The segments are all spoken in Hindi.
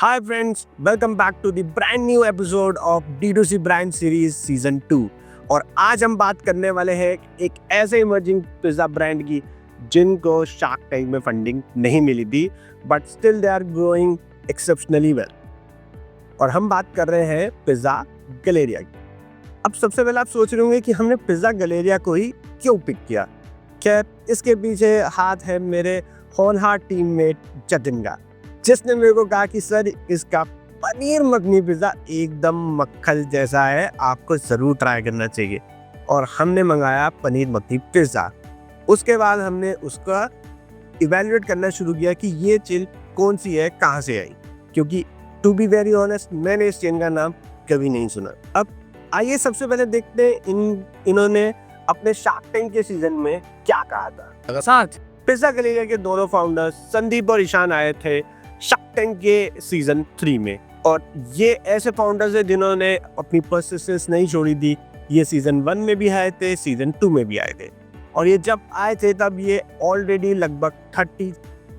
Hi friends, welcome back to the brand new episode of D2C Brand Series Season 2। और आज हम बात करने वाले हैं एक ऐसे इमर्जिंग पिज्ज़ा ब्रांड की जिनको शार्क टैंक में फंडिंग नहीं मिली थी but still they are growing exceptionally well. और हम बात कर रहे हैं पिज़्ज़ा गलेरिया की। अब सबसे पहले आप सोच रहे होंगे कि हमने पिज़्ज़ा गलेरिया को ही क्यों पिक किया। खैर, इसके पीछे हाथ है मेरे होनहार टीममेट जतिन का, जिसने मेरे को कहा कि सर इसका पनीर मखनी पिज़्ज़ा एकदम मक्खन जैसा है, आपको ज़रूर ट्राई करना चाहिए। और हमने मंगाया पनीर मखनी पिज़्ज़ा। उसके बाद हमने उसका इवैल्यूएट करना शुरू किया कि ये चीज़ कौन सी है, कहाँ से आई, क्योंकि टू बी वेरी ऑनेस्ट मैंने इस चेन का नाम कभी नहीं सुना। अब आइए सबसे पहले देखते हैं इन्होंने अपने शार्क टैंक के सीजन में क्या कहा था। साथ पिज़्ज़ा गलेरिया के दोनों फाउंडर्स संदीप और ईशान आए थे शार्क टैंक के सीजन 3 में। और ये ऐसे फाउंडर्स हैं जिन्होंने अपनी परसिस्टेंस नहीं छोड़ी थी। ये सीजन 1 में भी आए थे, सीजन 2 में भी आए थे। और ये जब आए थे तब ये ऑलरेडी लगभग 30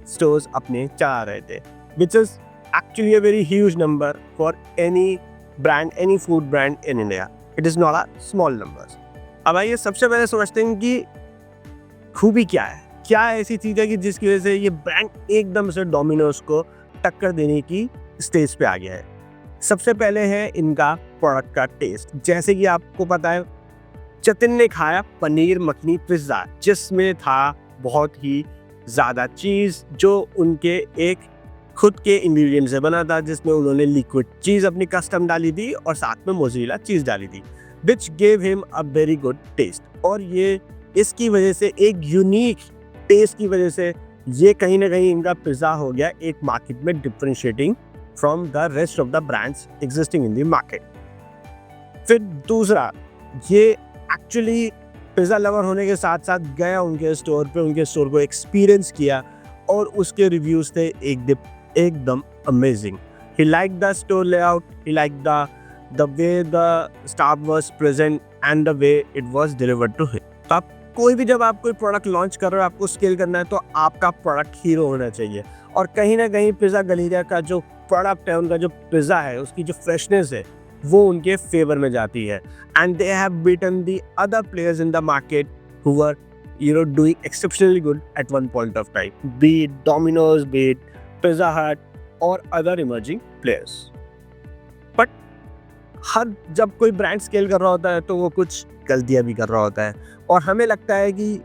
स्टोर्स अपने चला रहे थे, which is actually a very huge number for any brand, any food brand in India. It is not a small number. अब आइए सबसे पहले समझते हैं कि खूबी क्या है, क्या ऐसी चीज़ है कि जिसकी वजह से ये ब्रांड एकदम से डोमिनोज को टक्कर देने की स्टेज पे आ गया है। सबसे पहले है इनका प्रोडक्ट का टेस्ट। जैसे कि आपको पता है, जतिन ने खाया पनीर मखनी पिज़्ज़ा जिसमें था बहुत ही ज़्यादा चीज़, जो उनके एक खुद के इंग्रेडिएंट से बना था, जिसमें उन्होंने लिक्विड चीज़ अपनी कस्टम डाली थी और साथ में मोज़रेला चीज़ डाली थी, which gave him a very good taste. और ये इसकी वजह से, एक यूनिक टेस्ट की वजह से, ये कहीं ना कहीं इनका पिज़्ज़ा हो गया एक मार्केट में differentiating from the rest of the brands existing in the market. फिर दूसरा, ये एक्चुअली पिज़्ज़ा लवर होने के साथ साथ गया उनके स्टोर पे, उनके स्टोर को एक्सपीरियंस किया और उसके रिव्यूज़ थे एकदम amazing. He like the store layout, he like the way the staff was present and the way it was delivered to him. तो आप कोई भी, जब आप कोई प्रोडक्ट लॉन्च कर रहे हो, आपको स्केल करना है, तो आपका प्रोडक्ट हीरो होना चाहिए। और कहीं ना कहीं पिज़्ज़ा गलेरिया का जो प्रोडक्ट है, उनका जो पिज़्ज़ा है, उसकी जो फ्रेशनेस है, वो उनके फेवर में जाती है। And they have beaten the other players in the market who were doing exceptionally good at one point of time, B it Domino's, B it pizza हट और अदर इमर्जिंग प्लेयर्स। बट जब कोई ब्रांड स्केल कर रहा होता है तो वो कुछ गलतियां भी कर रहा होता है, और हमें लगता है कि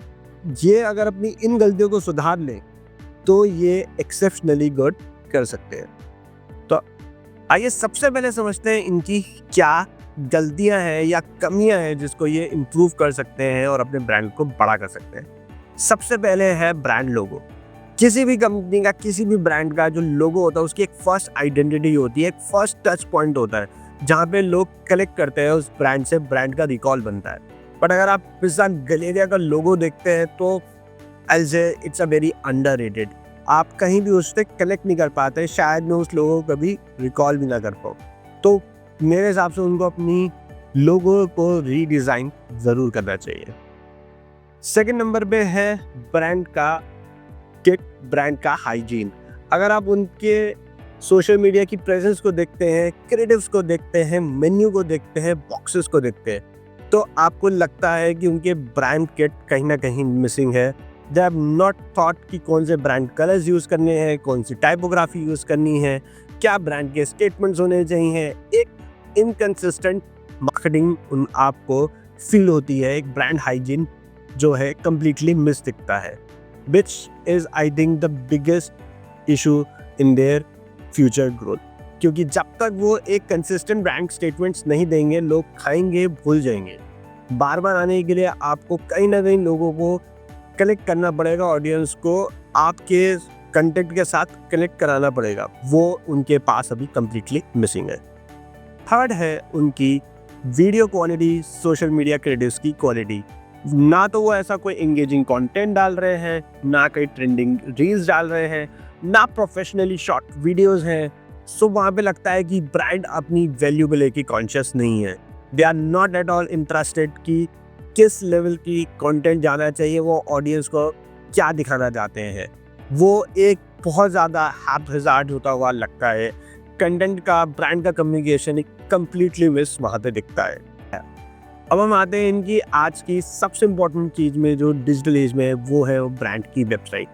ये अगर अपनी इन गलतियों को सुधार ले तो ये एक्सेप्शनली गुड कर सकते हैं। तो आइए सबसे पहले समझते हैं इनकी क्या गलतियां हैं या कमियां हैं जिसको ये इम्प्रूव कर सकते हैं और अपने ब्रांड को बड़ा कर सकते हैं। सबसे पहले है ब्रांड लोगो। किसी भी कंपनी का, किसी भी ब्रांड का जो लोगो होता है, उसकी एक फर्स्ट आइडेंटिटी होती है, एक फर्स्ट टच पॉइंट होता है जहाँ पे लोग कलेक्ट करते हैं उस ब्रांड से, ब्रांड का रिकॉल बनता है। बट अगर आप पिज़्ज़ा गलेरिया का लोगो देखते हैं तो आई से इट्स अ वेरी अंडररेटेड। आप कहीं भी उससे कनेक्ट नहीं कर पाते, शायद मैं उस लोगो को कभी रिकॉल भी ना कर पाऊँ। तो मेरे हिसाब से उनको अपनी लोगो को रीडिज़ाइन ज़रूर करना चाहिए। सेकेंड नंबर पे है ब्रांड का किट, ब्रांड का हाइजीन। अगर आप उनके सोशल मीडिया की प्रेजेंस को देखते हैं, क्रिएटिव्स को देखते हैं, मेन्यू को देखते हैं, बॉक्सेस को देखते हैं, तो आपको लगता है कि उनके ब्रांड किट कहीं ना कहीं मिसिंग है। दे हैव नॉट थॉट कि कौन से ब्रांड कलर्स यूज़ करने हैं, कौन सी टाइपोग्राफी यूज़ करनी है, क्या ब्रांड के स्टेटमेंट्स होने चाहिए। एक इनकंसिस्टेंट मार्केटिंग आपको फील होती है, एक ब्रांड हाइजीन जो है कम्प्लीटली मिस दिखता है, which is I think the biggest issue in their future growth. क्योंकि जब तक वो एक कंसिस्टेंट ब्रांड स्टेटमेंट्स नहीं देंगे, लोग खाएंगे, भूल जाएंगे। बार बार आने के लिए आपको कहीं ना कहीं लोगों को कनेक्ट करना पड़ेगा, ऑडियंस को आपके कंटेंट के साथ कनेक्ट कराना पड़ेगा, वो उनके पास अभी कम्प्लीटली मिसिंग है। थर्ड है उनकी video quality, social media creatives की क्वालिटी। ना तो वो ऐसा कोई एंगेजिंग कंटेंट डाल रहे हैं, ना कोई ट्रेंडिंग रील्स डाल रहे हैं, ना प्रोफेशनली शॉर्ट वीडियोस हैं। सो वहाँ पे लगता है कि ब्रांड अपनी वैल्यू को लेके कॉन्शियस नहीं है। They are not at all interested कि किस लेवल की कंटेंट जाना चाहिए, वो ऑडियंस को क्या दिखाना चाहते हैं। वो एक बहुत ज़्यादा हैपहज़ार्ड होता हुआ लगता है। कंटेंट का, ब्रांड का कम्युनिकेशन एक कम्प्लीटली मिस वहाँ पे दिखता है। अब हम आते हैं इनकी आज की सबसे इम्पोर्टेंट चीज़ में जो डिजिटल एज में है, वो है ब्रांड की वेबसाइट,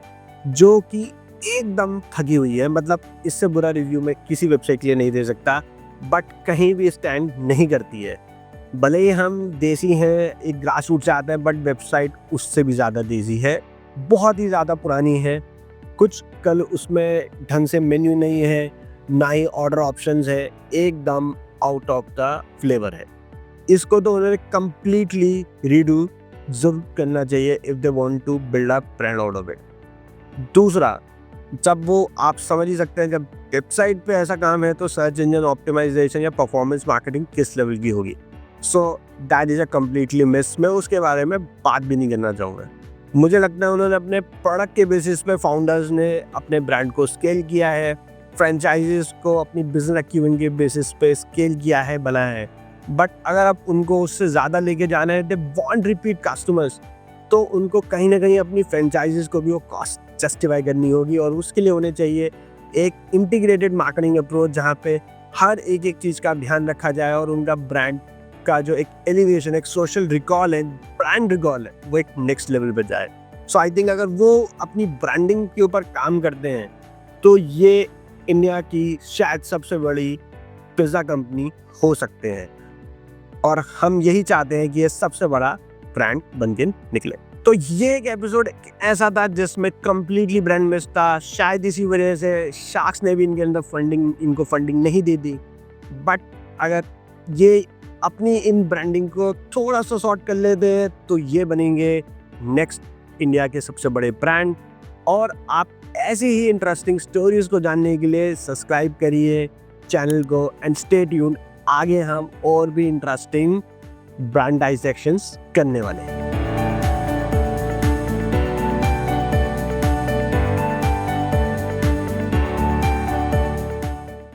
जो कि एकदम ठगी हुई है। मतलब इससे बुरा रिव्यू मैं किसी वेबसाइट के लिए नहीं दे सकता, बट कहीं भी स्टैंड नहीं करती है। भले ही हम देसी हैं, एक ग्रास रूट से आता है, बट वेबसाइट उससे भी ज़्यादा देसी है, बहुत ही ज़्यादा पुरानी है। कुछ कल उसमें ढंग से मेन्यू नहीं है, ना ही ऑर्डर ऑप्शंस है, एकदम आउट ऑफ द फ्लेवर है। इसको तो उन्हें कम्प्लीटली रीडू जरूर करना चाहिए if they want to build a brand out of it. दूसरा, जब वो आप समझ ही सकते हैं, जब वेबसाइट पे ऐसा काम है तो सर्च इंजन ऑप्टिमाइजेशन या परफॉर्मेंस मार्केटिंग किस लेवल की होगी। So that is a completely miss. मैं उसके बारे में बात भी नहीं करना चाहूँगा। मुझे लगता है उन्होंने अपने प्रोडक्ट के बेसिस पे फाउंडर्स ने अपने ब्रांड को स्केल किया है, फ्रेंचाइजीज को अपनी बिजनेस एक्टिविटी के बेसिस पे स्केल किया है, बनाया है। बट अगर आप उनको उससे ज़्यादा लेके जाना है, दे वांट रिपीट कस्टमर्स, तो उनको कहीं ना कहीं अपनी फ्रेंचाइजीज को भी वो कॉस्ट जस्टिफाई करनी होगी, और उसके लिए होने चाहिए एक इंटीग्रेटेड मार्केटिंग अप्रोच, जहाँ पे हर एक चीज़ का ध्यान रखा जाए और उनका ब्रांड का जो एक एलिवेशन, एक सोशल रिकॉल है, ब्रांड रिकॉल है, वो एक नेक्स्ट लेवल पे जाए। सो आई थिंक अगर वो अपनी ब्रांडिंग के ऊपर काम करते हैं तो ये इंडिया की शायद सबसे बड़ी पिज़्ज़ा कंपनी हो सकते हैं, और हम यही चाहते हैं कि ये सबसे बड़ा ब्रांड बन के निकले। तो ये एक एपिसोड ऐसा था जिसमें कम्प्लीटली ब्रांड मिस था। शायद इसी वजह से शार्क्स ने भी इनके अंदर इनको फंडिंग नहीं दे दी। बट अगर ये अपनी इन ब्रांडिंग को थोड़ा सा सॉर्ट कर लेते हैं तो ये बनेंगे नेक्स्ट इंडिया के सबसे बड़े ब्रांड। और आप ऐसी ही इंटरेस्टिंग स्टोरीज को जानने के लिए सब्सक्राइब करिए चैनल को एंड स्टे ट्यून्ड। आगे हम और भी इंटरेस्टिंग ब्रांड डाइसेक्शंस करने वाले हैं।